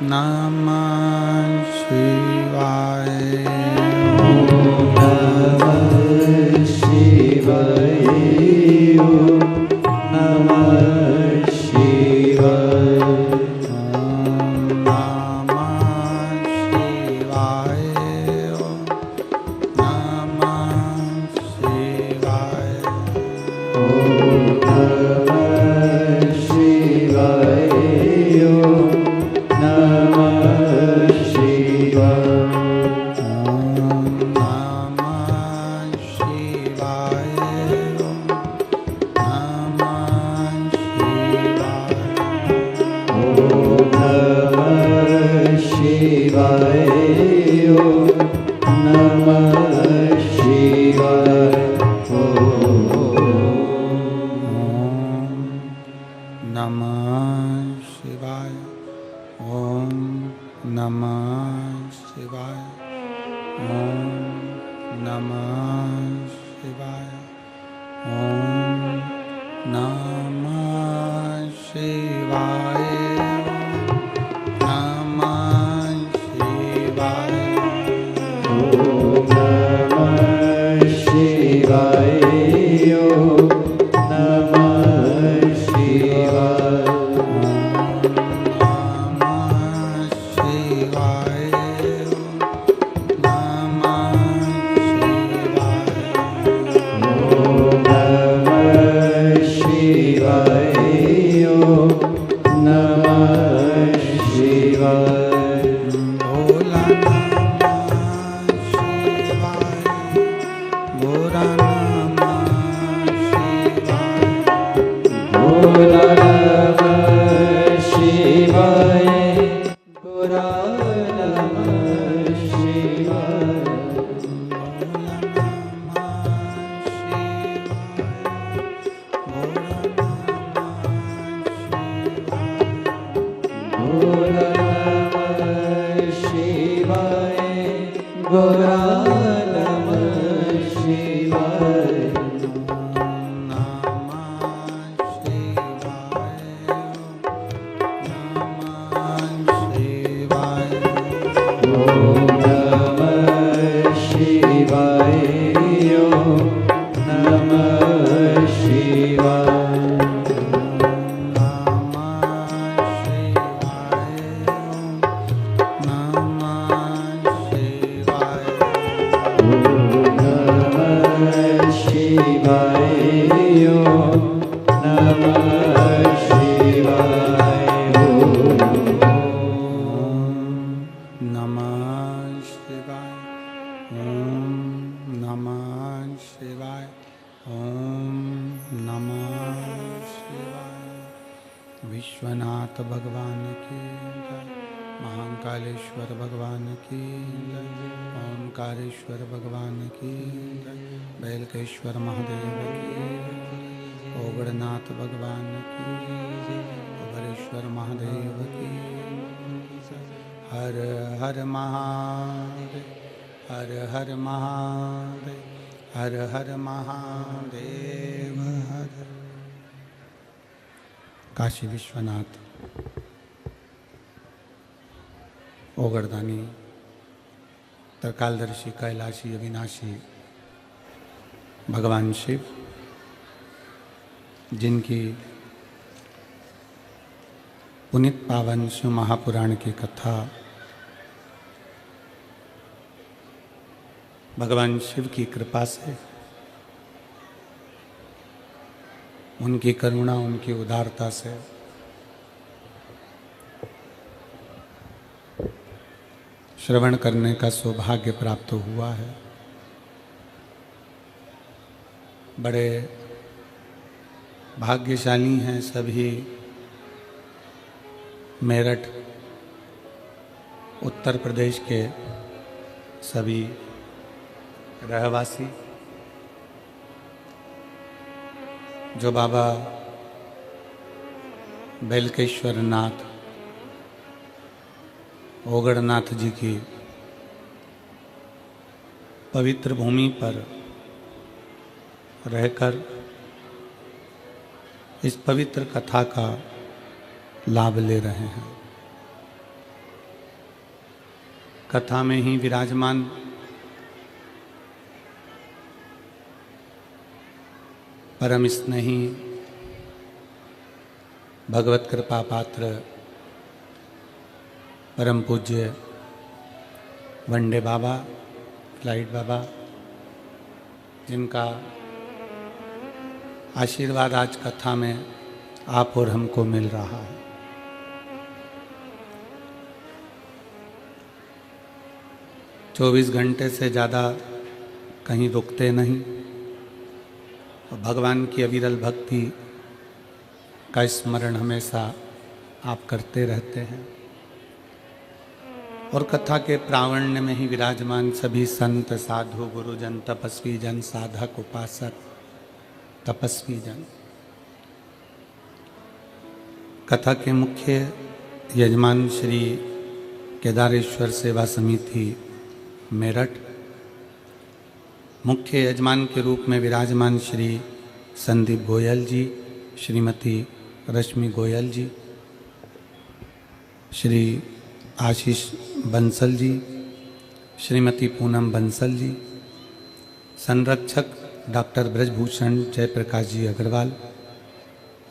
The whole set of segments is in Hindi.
नमः शिवाय। नमः शिवाय। नमः शिवाय। विश्वनाथ भगवान की जय। महाकालेश्वर भगवान की जय। ओंकारेश्वर भगवान की जय। बैलकेश्वर महादेव की जय। ओगड़नाथ भगवान की जय। ओगरेश्वर महादेव की जय। हर हर महादेव, हर हर महादेव, हर हर महादेव, हर। काशी विश्वनाथ, ओगरदानी, त्रिकालदर्शी, कैलाशी, अविनाशी भगवान शिव, जिनकी पुनीत पावन शिव महापुराण की कथा भगवान शिव की कृपा से, उनकी करुणा, उनकी उदारता से श्रवण करने का सौभाग्य प्राप्त हुआ है। बड़े भाग्यशाली हैं सभी मेरठ उत्तर प्रदेश के सभी रहवासी, जो बाबा बैलकेश्वर नाथ, ओगड़नाथ जी की पवित्र भूमि पर रहकर इस पवित्र कथा का लाभ ले रहे हैं। कथा में ही विराजमान परम स्नेही भगवत कृपा पात्र परम पूज्य वंडे बाबा, फ्लाइट बाबा, जिनका आशीर्वाद आज कथा में आप और हमको मिल रहा है। चौबीस घंटे से ज़्यादा कहीं रुकते नहीं और भगवान की अविरल भक्ति का स्मरण हमेशा आप करते रहते हैं। और कथा के प्रावण्य में ही विराजमान सभी संत, साधु, गुरुजन, तपस्वी जन, साधक, उपासक, तपस्वी जन, कथा के मुख्य यजमान श्री केदारेश्वर सेवा समिति मेरठ, मुख्य यजमान के रूप में विराजमान श्री संदीप गोयल जी, श्रीमती रश्मि गोयल जी, श्री आशीष बंसल जी, श्रीमती पूनम बंसल जी, संरक्षक डॉक्टर ब्रजभूषण जयप्रकाश जी अग्रवाल,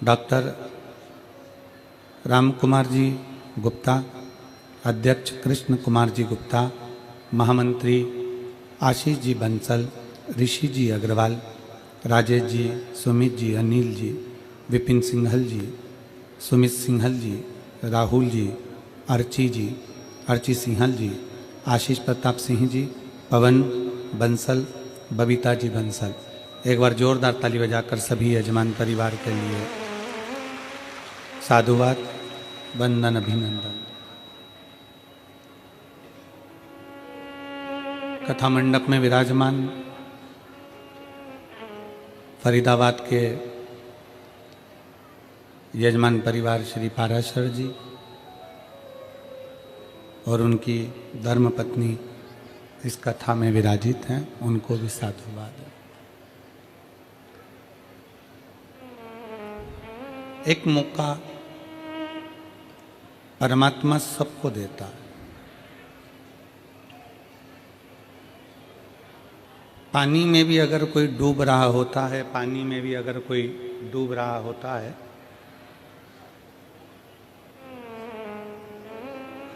डॉक्टर राम कुमार जी गुप्ता, अध्यक्ष कृष्ण कुमार जी गुप्ता, महामंत्री आशीष जी बंसल, ऋषि जी अग्रवाल, राजेश जी, सुमित जी, अनिल जी, विपिन सिंघल जी, सुमित सिंघल जी, राहुल जी, अर्ची सिंहल जी, आशीष प्रताप सिंह जी, पवन बंसल, बबीता जी बंसल। एक बार जोरदार ताली बजाकर सभी यजमान परिवार के लिए साधुवाद, वंदन, अभिनंदन। कथा मंडप में विराजमान फरीदाबाद के यजमान परिवार श्री पाराशर जी और उनकी धर्मपत्नी इस कथा में विराजित हैं, उनको भी साधुवाद है। एक मौका परमात्मा सबको देता है। पानी में भी अगर कोई डूब रहा होता है, पानी में भी अगर कोई डूब रहा होता है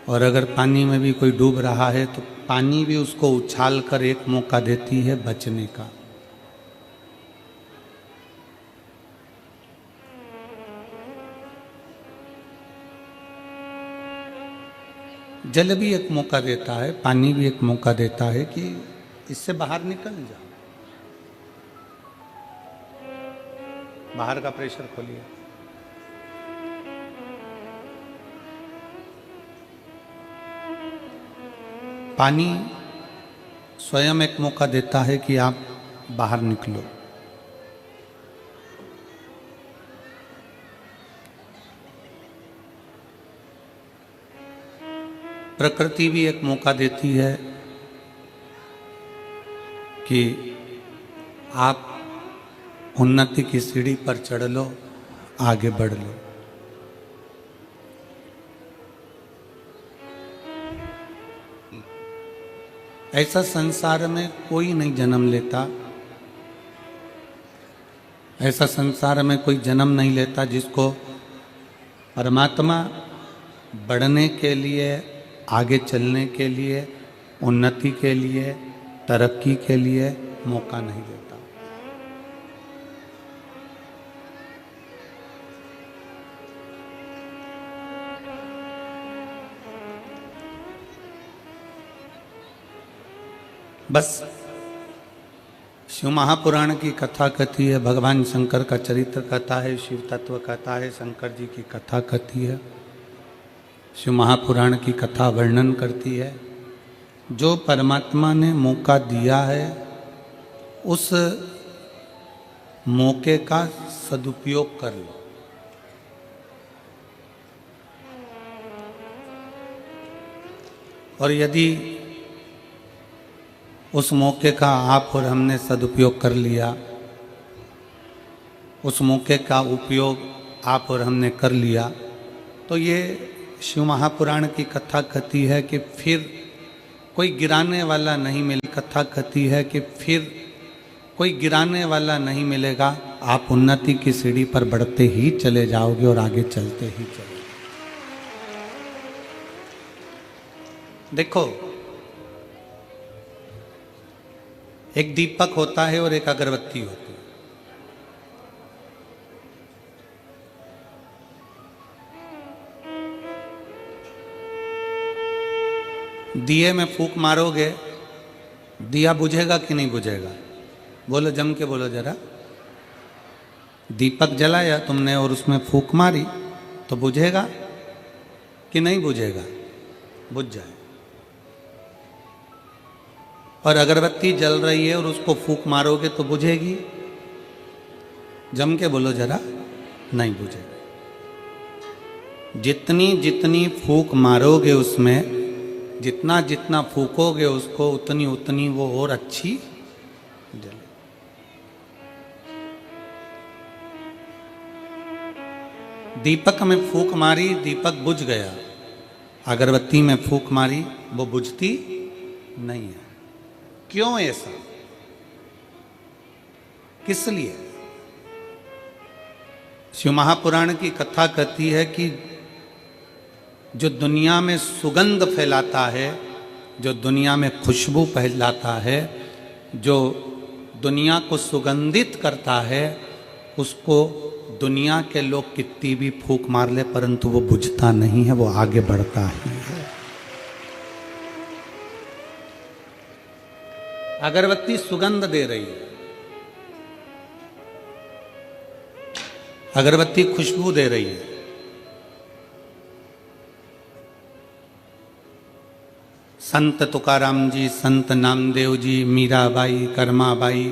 और अगर पानी में भी कोई डूब रहा है तो पानी भी उसको उछाल कर एक मौका देती है बचने का। जल भी एक मौका देता है, पानी भी एक मौका देता है कि इससे बाहर निकल जा, बाहर का प्रेशर खोलिए। पानी स्वयं एक मौका देता है कि आप बाहर निकलो। प्रकृति भी एक मौका देती है कि आप उन्नति की सीढ़ी पर चढ़ लो, आगे बढ़ लो। ऐसा संसार में कोई नहीं जन्म लेता, ऐसा संसार में कोई जन्म नहीं लेता जिसको परमात्मा बढ़ने के लिए, आगे चलने के लिए, उन्नति के लिए, तरक्की के लिए मौका नहीं देता। बस शिव महापुराण की कथा कथी है, भगवान शंकर का चरित्र कथा है, शिव तत्व कथा है, शंकर जी की कथा कथी है। शिव महापुराण की कथा वर्णन करती है जो परमात्मा ने मौका दिया है उस मौके का सदुपयोग कर लो। और यदि उस मौके का आप और हमने सदुपयोग कर लिया, उस मौके का उपयोग आप और हमने कर लिया, तो ये शिव महापुराण की कथा कहती है कि फिर कोई गिराने वाला नहीं मिले। कथा कहती है कि फिर कोई गिराने वाला नहीं मिलेगा, आप उन्नति की सीढ़ी पर बढ़ते ही चले जाओगे और आगे चलते ही चले। देखो, एक दीपक होता है और एक अगरबत्ती होती है। दिए में फूंक मारोगे, दिया बुझेगा कि नहीं बुझेगा? बोलो, जम के बोलो जरा। दीपक जलाया तुमने और उसमें फूंक मारी तो बुझेगा कि नहीं बुझेगा? बुझ जाए। और अगरबत्ती जल रही है और उसको फूंक मारोगे तो बुझेगी? जम के बोलो जरा, नहीं बुझेगी। जितनी जितनी फूंक मारोगे उसमें, जितना जितना फूकोगे उसको, उतनी उतनी वो और अच्छी जले। दीपक में फूंक मारी, दीपक बुझ गया। अगरबत्ती में फूंक मारी, वो बुझती नहीं है। क्यों ऐसा? किस लिए? शिव महापुराण की कथा कहती है कि जो दुनिया में सुगंध फैलाता है, जो दुनिया में खुशबू फैलाता है, जो दुनिया को सुगंधित करता है, उसको दुनिया के लोग कितनी भी फूंक मार ले परंतु वो बुझता नहीं है, वो आगे बढ़ता ही है। अगरबत्ती सुगंध दे रही है, अगरबत्ती खुशबू दे रही है। संत तुकाराम जी, संत नामदेव जी, मीराबाई, कर्माबाई,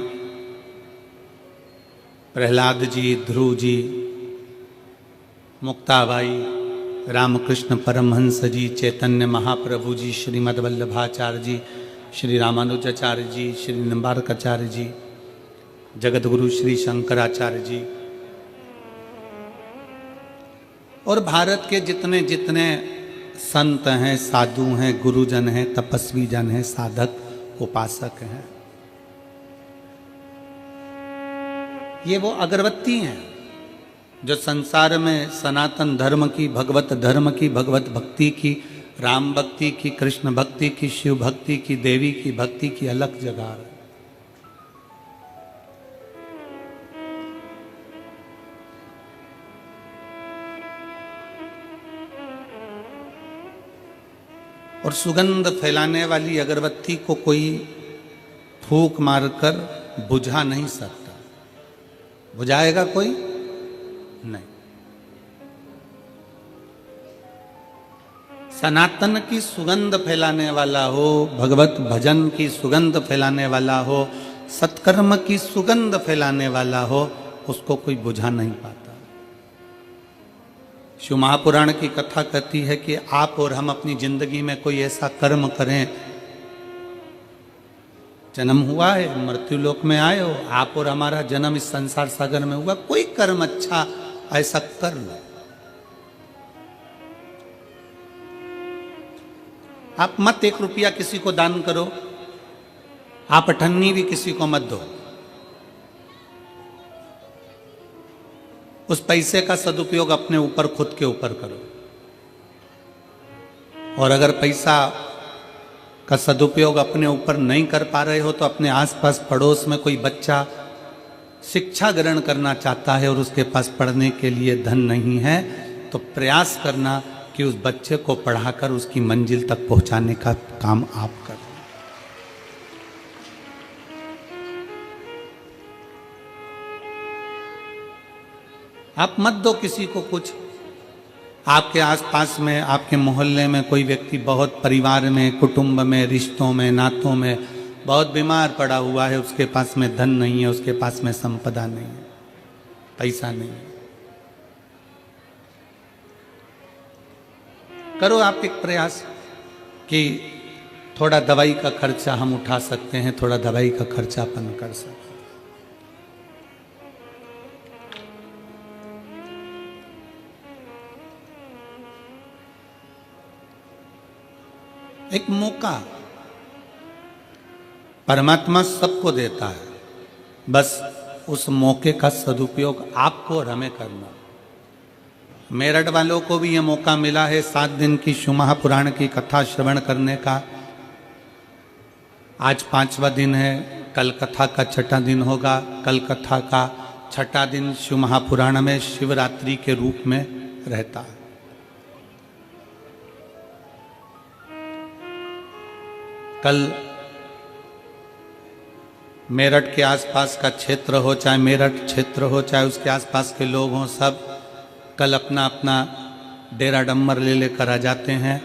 प्रहलाद जी, ध्रुव जी, मुक्ताबाई, रामकृष्ण परमहंस जी, चैतन्य महाप्रभु जी, श्रीमद् वल्लभाचार्य जी, श्री रामानुजाचार्य जी, श्री निम्बारकाचार्य जी, जगतगुरु श्री शंकराचार्य जी, और भारत के जितने जितने संत हैं, साधु हैं, गुरुजन हैं, तपस्वी जन हैं, साधक, उपासक हैं, ये वो अगरबत्ती हैं जो संसार में सनातन धर्म की, भगवत धर्म की, भगवत भक्ति की, राम भक्ति की, कृष्ण भक्ति की, शिव भक्ति की, देवी की भक्ति की अलग जगह है। और सुगंध फैलाने वाली अगरबत्ती को कोई फूंक मारकर बुझा नहीं सकता। बुझाएगा कोई? नहीं। सनातन की सुगंध फैलाने वाला हो, भगवत भजन की सुगंध फैलाने वाला हो, सत्कर्म की सुगंध फैलाने वाला हो, उसको कोई बुझा नहीं पाता। शिव महापुराण की कथा कहती है कि आप और हम अपनी जिंदगी में कोई ऐसा कर्म करें, जन्म हुआ है, मृत्यु लोक में आए हो, आप और हमारा जन्म इस संसार सागर में हुआ, कोई कर्म अच्छा ऐसा कर लो। आप मत 1 रुपया किसी को दान करो, आप अठन्नी भी किसी को मत दो। उस पैसे का सदुपयोग अपने ऊपर, खुद के ऊपर करो। और अगर पैसा का सदुपयोग अपने ऊपर नहीं कर पा रहे हो तो अपने आसपास पड़ोस में कोई बच्चा शिक्षा ग्रहण करना चाहता है और उसके पास पढ़ने के लिए धन नहीं है, तो प्रयास करना कि उस बच्चे को पढ़ाकर उसकी मंजिल तक पहुंचाने का काम आप करें। आप मत दो किसी को कुछ। आपके आसपास में, आपके मोहल्ले में कोई व्यक्ति बहुत, परिवार में, कुटुंब में, रिश्तों में, नातों में बहुत बीमार पड़ा हुआ है, उसके पास में धन नहीं है, उसके पास में संपदा नहीं है, पैसा नहीं है, करो आप एक प्रयास कि थोड़ा दवाई का खर्चा हम उठा सकते हैं, थोड़ा दवाई का खर्चा अपन कर सकते हैं। एक मौका परमात्मा सबको देता है, बस उस मौके का सदुपयोग आपको और हमें करना। मेरठ वालों को भी ये मौका मिला है 7 दिन की शिव महापुराण की कथा श्रवण करने का। आज 5वां दिन है, कल कथा का 6ठा दिन होगा। कल कथा का 6ठा दिन शिव महापुराण में शिवरात्रि के रूप में रहता है। कल मेरठ के आसपास का क्षेत्र हो, चाहे मेरठ क्षेत्र हो, चाहे उसके आसपास के लोग हों, सब कल अपना अपना डेरा डम्बर ले लेकर आ जाते हैं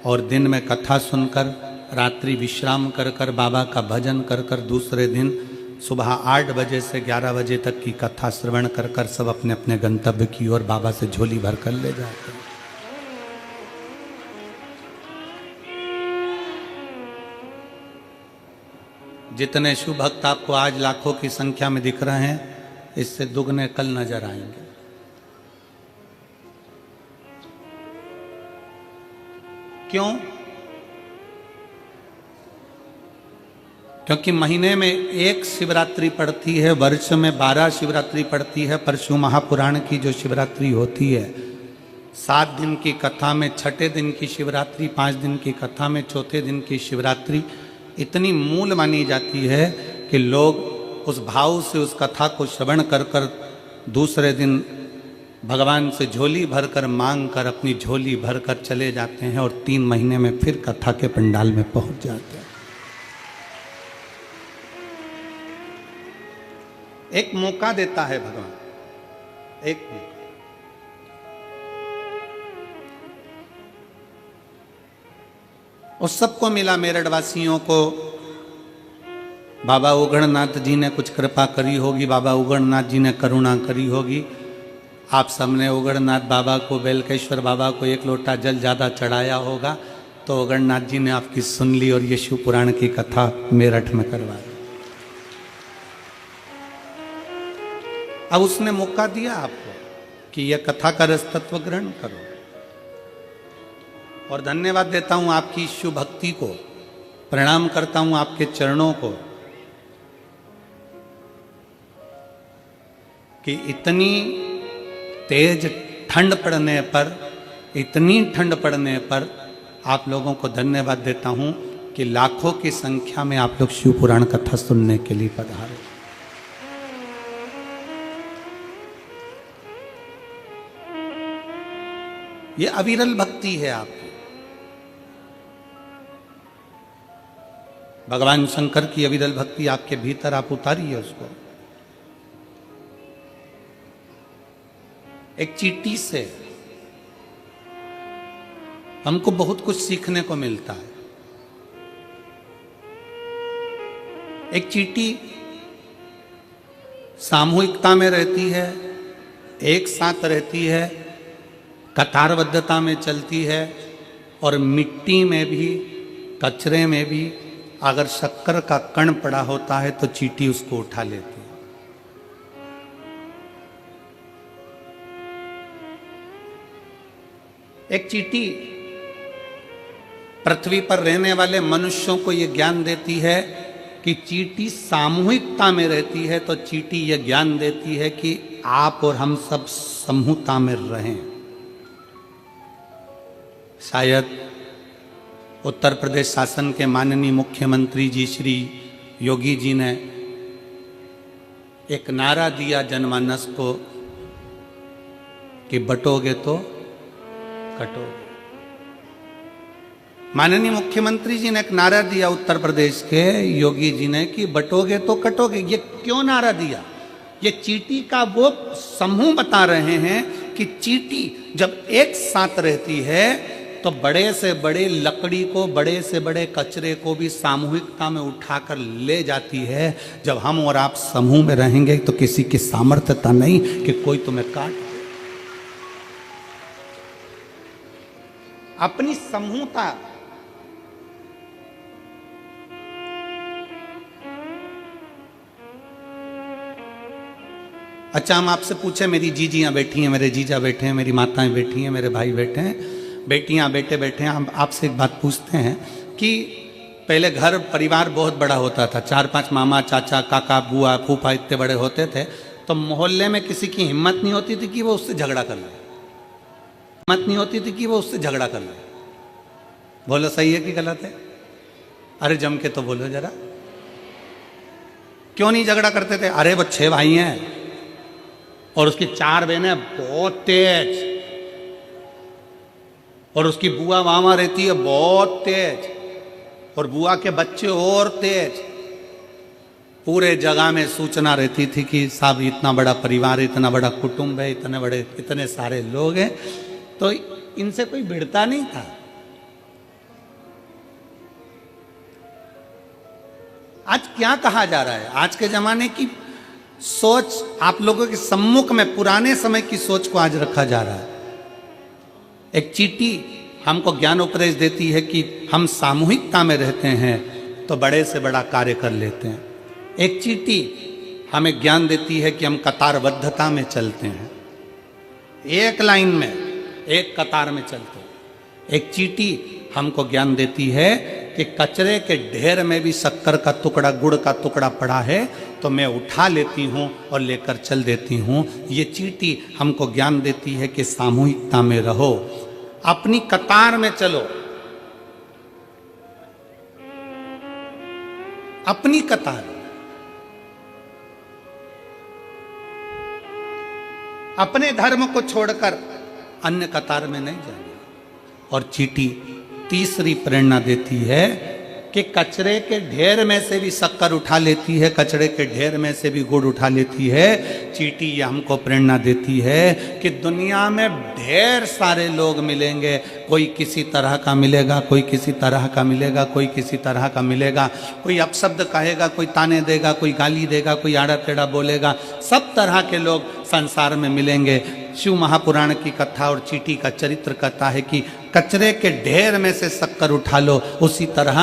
और दिन में कथा सुनकर, रात्रि विश्राम कर कर, बाबा का भजन कर कर, दूसरे दिन सुबह 8 बजे से 11 बजे तक की कथा श्रवण कर कर सब अपने अपने गंतव्य की ओर बाबा से झोली भर कर ले जाते हैं। जितने शिव भक्त आपको आज लाखों की संख्या में दिख रहे हैं, इससे दुगने कल नजर आएंगे। क्यों? क्योंकि महीने में 1 शिवरात्रि पड़ती है, वर्ष में 12 शिवरात्रि पड़ती है, पर शिव महापुराण की जो शिवरात्रि होती है 7 दिन की कथा में 6ठे दिन की शिवरात्रि, 5 दिन की कथा में 4थे दिन की शिवरात्रि इतनी मूल मानी जाती है कि लोग उस भाव से उस कथा को श्रवण कर कर दूसरे दिन भगवान से झोली भरकर मांग कर अपनी झोली भरकर चले जाते हैं और 3 महीने में फिर कथा के पंडाल में पहुंच जाते हैं। एक मौका देता है भगवान, एक मौका। उस सबको मिला, मेरठ वासियों को बाबा उगड़नाथ जी ने कुछ कृपा करी होगी, बाबा उगड़नाथ जी ने करुणा करी होगी। आप सबने उगड़नाथ बाबा को, बेलकेश्वर बाबा को 1 लोटा जल ज़्यादा चढ़ाया होगा, तो उगड़नाथ जी ने आपकी सुन ली और ये शिव पुराण की कथा मेरठ में करवा दी। अब उसने मौका दिया आपको कि यह कथा का रस तत्व ग्रहण करो। और धन्यवाद देता हूं आपकी शिव भक्ति को, प्रणाम करता हूं आपके चरणों को कि इतनी तेज ठंड पड़ने पर, इतनी ठंड पड़ने पर आप लोगों को धन्यवाद देता हूं कि लाखों की संख्या में आप लोग शिव पुराण कथा सुनने के लिए पधारे। ये अविरल भक्ति है आपकी। भगवान शंकर की अविरल भक्ति आपके भीतर, आप उतारिए उसको। एक चींटी से हमको बहुत कुछ सीखने को मिलता है। एक चींटी सामूहिकता में रहती है, एक साथ रहती है, कतारबद्धता में चलती है और मिट्टी में भी, कचरे में भी अगर शक्कर का कण पड़ा होता है तो चींटी उसको उठा लेती है। एक चींटी पृथ्वी पर रहने वाले मनुष्यों को यह ज्ञान देती है कि चींटी सामूहिकता में रहती है, तो चींटी यह ज्ञान देती है कि आप और हम सब समूहता में रहें। शायद उत्तर प्रदेश शासन के माननीय मुख्यमंत्री जी श्री योगी जी ने एक नारा दिया जनमानस को कि बटोगे तो कटोगे। माननीय मुख्यमंत्री जी ने एक नारा दिया उत्तर प्रदेश के योगी जी ने कि बटोगे तो कटोगे। ये क्यों नारा दिया? ये चींटी का वो समूह बता रहे हैं कि चींटी जब एक साथ रहती है तो बड़े से बड़े लकड़ी को, बड़े से बड़े कचरे को भी सामूहिकता में उठाकर ले जाती है। जब हम और आप समूह में रहेंगे तो किसी की सामर्थ्यता नहीं कि कोई तुम्हें काट दे। अपनी समूहता, अच्छा हम आपसे पूछे, मेरी जीजियां बैठी हैं, मेरे जीजा बैठे हैं, मेरी माताएं बैठी हैं, मेरे भाई बैठे हैं, बेटियां बेटे बैठे हैं, हम आपसे एक बात पूछते हैं कि पहले घर परिवार बहुत बड़ा होता था, 4-5 मामा चाचा काका बुआ फूफा इतने बड़े होते थे, तो मोहल्ले में किसी की हिम्मत नहीं होती थी कि वो उससे झगड़ा कर ले, हिम्मत नहीं होती थी कि वो उससे झगड़ा कर ले। बोलो सही है कि गलत है? अरे जम के तो बोलो जरा, क्यों नहीं झगड़ा करते थे? अरे वो 6 भाई हैं और उसकी 4 बहनें बहुत तेज, और उसकी बुआ वहां रहती है बहुत तेज, और बुआ के बच्चे और तेज। पूरे जगह में सूचना रहती थी कि साहब इतना बड़ा परिवार, इतना बड़ा कुटुंब है, इतने सारे लोग हैं, तो इनसे कोई भिड़ता नहीं था। आज क्या कहा जा रहा है? आज के जमाने की सोच आप लोगों के सम्मुख में पुराने समय की सोच को आज रखा जा रहा है। एक चींटी हमको ज्ञान उपदेश देती है कि हम सामूहिकता में रहते हैं तो बड़े से बड़ा कार्य कर लेते हैं। एक चींटी हमें ज्ञान देती है कि हम कतारबद्धता में चलते हैं, एक लाइन में एक कतार में चलते हैं। एक चींटी हमको ज्ञान देती है कि कचरे के ढेर में भी शक्कर का टुकड़ा गुड़ का टुकड़ा पड़ा है तो मैं उठा लेती हूँ और लेकर चल देती हूँ। ये चींटी हमको ज्ञान देती है कि सामूहिकता में रहो, अपनी कतार में चलो, अपनी कतार, अपने धर्म को छोड़कर अन्य कतार में नहीं जाना। और चींटी तीसरी प्रेरणा देती है कि कचरे के ढेर में से भी शक्कर उठा लेती है, कचरे के ढेर में से भी गुड़ उठा लेती है। चींटी ये हमको प्रेरणा देती है कि दुनिया में ढेर सारे लोग मिलेंगे, कोई किसी तरह का मिलेगा, कोई किसी तरह का मिलेगा, कोई किसी तरह का मिलेगा, कोई अपशब्द कहेगा, कोई ताने देगा, कोई गाली देगा, कोई आड़ा टेढ़ा बोलेगा, सब तरह के लोग संसार में मिलेंगे। शिव महापुराण की कथा और चींटी का चरित्र कहता है कि कचरे के ढेर में से शक्कर उठा लो, उसी तरह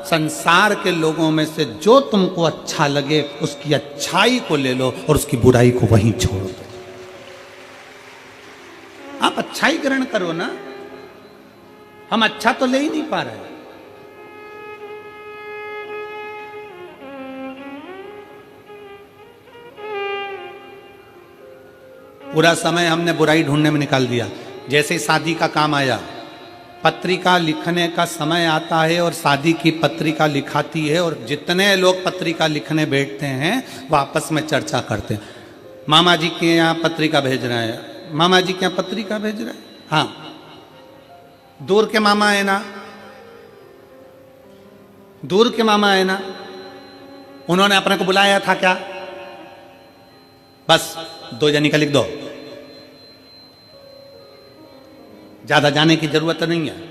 संसार के लोगों में से जो तुमको अच्छा लगे उसकी अच्छाई को ले लो और उसकी बुराई को वहीं छोड़ दो। आप अच्छाई ग्रहण करो ना, हम अच्छा तो ले ही नहीं पा रहे। पूरा समय हमने बुराई ढूंढने में निकाल दिया। जैसे शादी का काम आया, पत्रिका लिखने का समय आता है और शादी की पत्रिका लिखाती है, और जितने लोग पत्रिका लिखने बैठते हैं वो आपस में चर्चा करते हैं। मामा जी के यहाँ पत्रिका भेज रहे हैं, मामा जी के यहाँ पत्रिका भेज रहे हैं, हाँ दूर के मामा है ना, दूर के मामा है ना, उन्होंने अपने को बुलाया था क्या? बस 2 जनी का लिख दो, ज्यादा जाने की जरूरत नहीं है।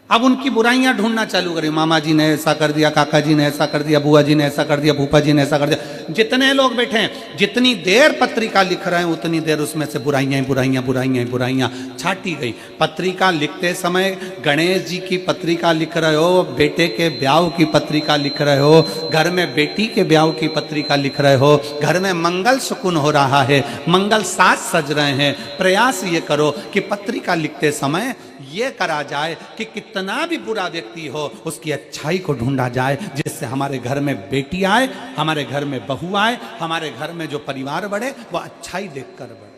अब उनकी बुराइयां ढूंढना चालू करें, मामा जी ने ऐसा कर दिया, काका जी ने ऐसा कर दिया, बुआ जी ने ऐसा कर दिया, फूफा जी ने ऐसा कर दिया। जितने लोग बैठे हैं, जितनी देर पत्रिका लिख रहे हैं उतनी देर उसमें से बुराइयां बुराइयां बुराइयां बुराइयां छाटी गई। पत्रिका लिखते समय गणेश जी की पत्रिका लिख रहे हो, बेटे के ब्याह की पत्रिका लिख रहे हो, घर में बेटी के ब्याह की पत्रिका लिख रहे हो, घर में मंगल सुकुन हो रहा है, मंगल साज सज रहे हैं। प्रयास ये करो कि पत्रिका लिखते समय ये करा जाए कि कितना भी बुरा व्यक्ति हो उसकी अच्छाई को ढूंढा जाए, जिससे हमारे घर में बेटी आए, हमारे घर में बहू आए, हमारे घर में जो परिवार बढ़े वो अच्छाई देखकर बढ़े।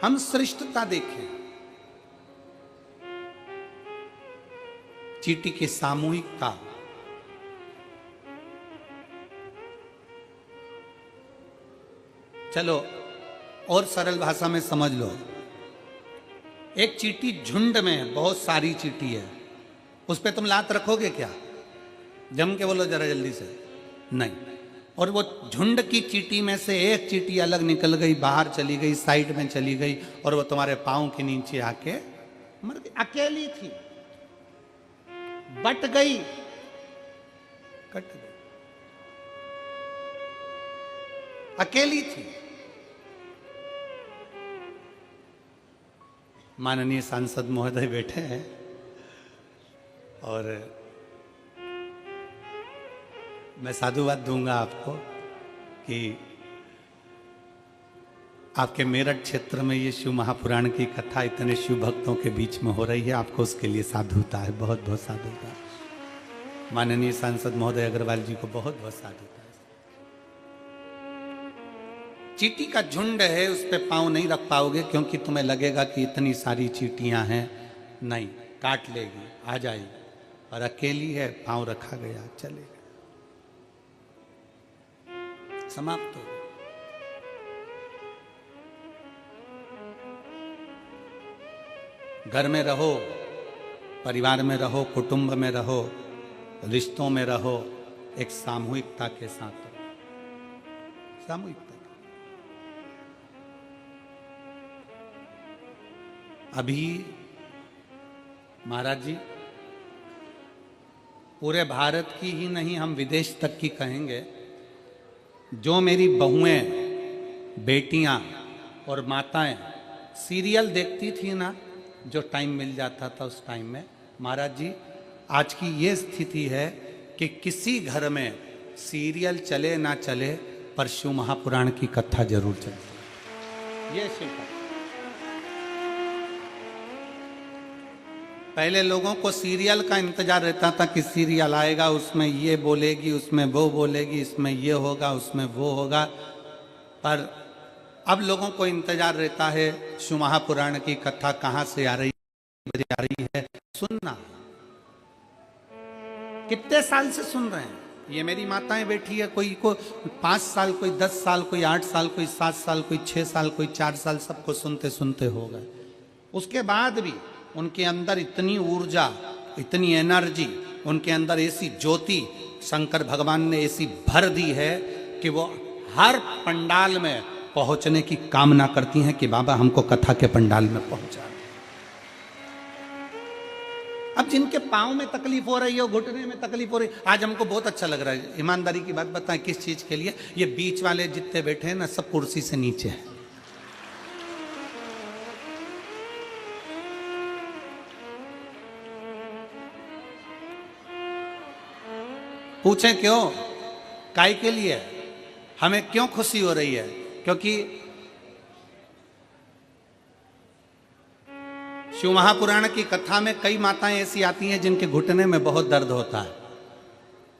हम श्रेष्ठता देखें, चींटी की सामूहिकता, चलो और सरल भाषा में समझ लो। एक चींटी झुंड में है, बहुत सारी चींटी है, उस पे तुम लात रखोगे क्या? जम के बोलो जरा जल्दी से, नहीं। और वो झुंड की चींटी में से एक चींटी अलग निकल गई, बाहर चली गई, साइड में चली गई, और वो तुम्हारे पांव के नीचे आके मर गई। अकेली थी, बट गई, कट गई, अकेली थी। माननीय सांसद महोदय बैठे हैं और मैं साधुवाद दूंगा आपको कि आपके मेरठ क्षेत्र में ये शिव महापुराण की कथा इतने शिव भक्तों के बीच में हो रही है, आपको उसके लिए साधुता है, बहुत बहुत साधुता। माननीय सांसद महोदय अग्रवाल जी को बहुत बहुत साधुता है। चींटी का झुंड है, उस पर पांव नहीं रख पाओगे क्योंकि तुम्हें लगेगा कि इतनी सारी चींटियां हैं, नहीं, काट लेगी, आ जाएगी। और अकेली है, पांव रखा गया, चलेगा, समाप्त हो गया। घर में रहो, परिवार में रहो, कुटुंब में रहो, रिश्तों में रहो, एक सामूहिकता के साथ रहो, सामूहिकता। अभी महाराज जी पूरे भारत की ही नहीं, हम विदेश तक की कहेंगे, जो मेरी बहुएं, बेटियां और माताएं सीरियल देखती थी ना, जो टाइम मिल जाता था उस टाइम में, महाराज जी आज की ये स्थिति है कि किसी घर में सीरियल चले ना चले पर शिव महापुराण की कथा जरूर चलती। ये शिव कथा। पहले लोगों को सीरियल का इंतजार रहता था कि सीरियल आएगा, उसमें ये बोलेगी, उसमें वो बोलेगी, इसमें ये होगा, उसमें वो होगा, पर अब लोगों को इंतजार रहता है शिव महापुराण की कथा कहाँ से आ रही है, आ रही है, सुनना। कितने साल से सुन रहे हैं, ये मेरी माताएं बैठी है, कोई को 5 साल, कोई 10 साल, कोई 8 साल, कोई 7 साल, कोई 6 साल, कोई 4 साल, सबको सुनते सुनते हो गए। उसके बाद भी उनके अंदर इतनी ऊर्जा, इतनी एनर्जी, उनके अंदर ऐसी ज्योति शंकर भगवान ने ऐसी भर दी है कि वो हर पंडाल में पहुंचने की कामना करती हैं कि बाबा हमको कथा के पंडाल में पहुंचा। अब जिनके पांव में तकलीफ हो रही हो, घुटने में तकलीफ हो रही, आज हमको बहुत अच्छा लग रहा है। ईमानदारी की बात बताएं, किस चीज के लिए? ये बीच वाले जितने बैठे हैं ना, सब कुर्सी से नीचे है। पूछें क्यों? काय के लिए? हमें क्यों खुशी हो रही है? क्योंकि शिव महापुराण की कथा में कई माताएं ऐसी आती हैं जिनके घुटने में बहुत दर्द होता है,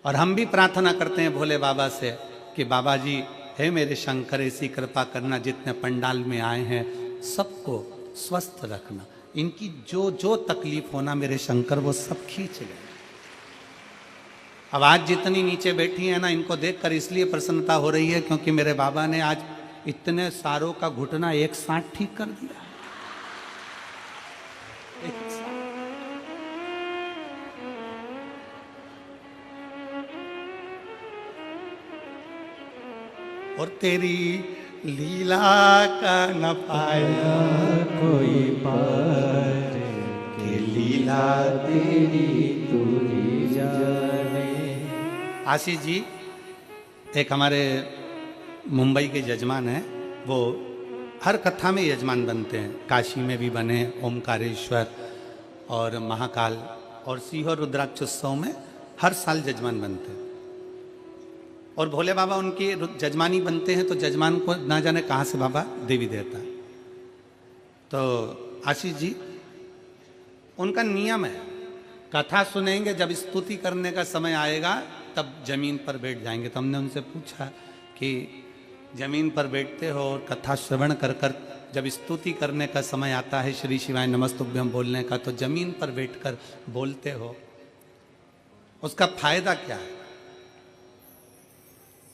और हम भी प्रार्थना करते हैं भोले बाबा से कि बाबा जी, हे मेरे शंकर, ऐसी कृपा करना, जितने पंडाल में आए हैं सबको स्वस्थ रखना, इनकी जो जो तकलीफ होना मेरे शंकर वो सब खींच ले। अब आज जितनी नीचे बैठी है ना, इनको देखकर इसलिए प्रसन्नता हो रही है क्योंकि मेरे बाबा ने आज इतने सारों का घुटना एक साथ ठीक कर दिया। और तेरी लीला का न पाया कोई पार, के लीला तेरी तू ही जाने। आशीष जी एक हमारे मुंबई के यजमान हैं, वो हर कथा में यजमान बनते हैं, काशी में भी बने, ओमकारेश्वर और महाकाल और सीहोर रुद्राक्ष उत्सव में हर साल यजमान बनते हैं। और भोले बाबा उनके जजमानी बनते हैं तो जजमान को ना जाने कहाँ से बाबा देवी देता है। तो आशीष जी उनका नियम है, कथा सुनेंगे, जब स्तुति करने का समय आएगा तब जमीन पर बैठ जाएंगे। तो हमने उनसे पूछा कि जमीन पर बैठते हो और कथा श्रवण कर कर जब स्तुति करने का समय आता है, श्री शिवाय नमस्तुभ्यं बोलने का, तो जमीन पर बैठकर बोलते हो, उसका फायदा क्या है?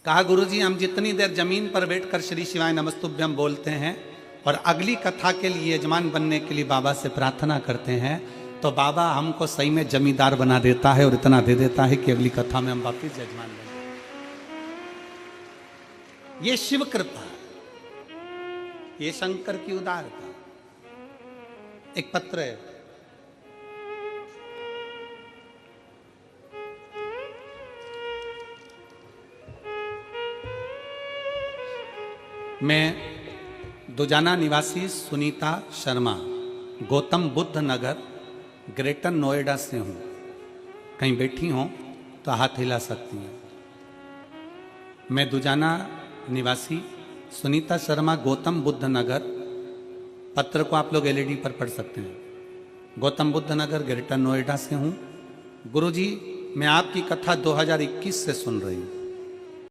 कहा गुरुजी, हम जितनी देर जमीन पर बैठकर श्री शिवाय नमस्तुभ्यं बोलते हैं और अगली कथा के लिए यजमान बनने के लिए बाबा से प्रार्थना करते हैं, तो बाबा हमको सही में जमींदार बना देता है और इतना दे देता है कि अगली कथा में हम वापिस यजमान बने। ये शिव कृपा, ये शंकर की उदारता। एक पत्र है, मैं दुजाना निवासी सुनीता शर्मा, गौतम बुद्ध नगर, ग्रेटर नोएडा से हूँ। कहीं बैठी हों तो हाथ हिला सकती हैं। मैं दुजाना निवासी सुनीता शर्मा, गौतम बुद्ध नगर, पत्र को आप लोग एलईडी पर पढ़ सकते हैं, गौतम बुद्ध नगर, ग्रेटर नोएडा से हूँ। गुरुजी, मैं आपकी कथा 2021 से सुन रही हूँ।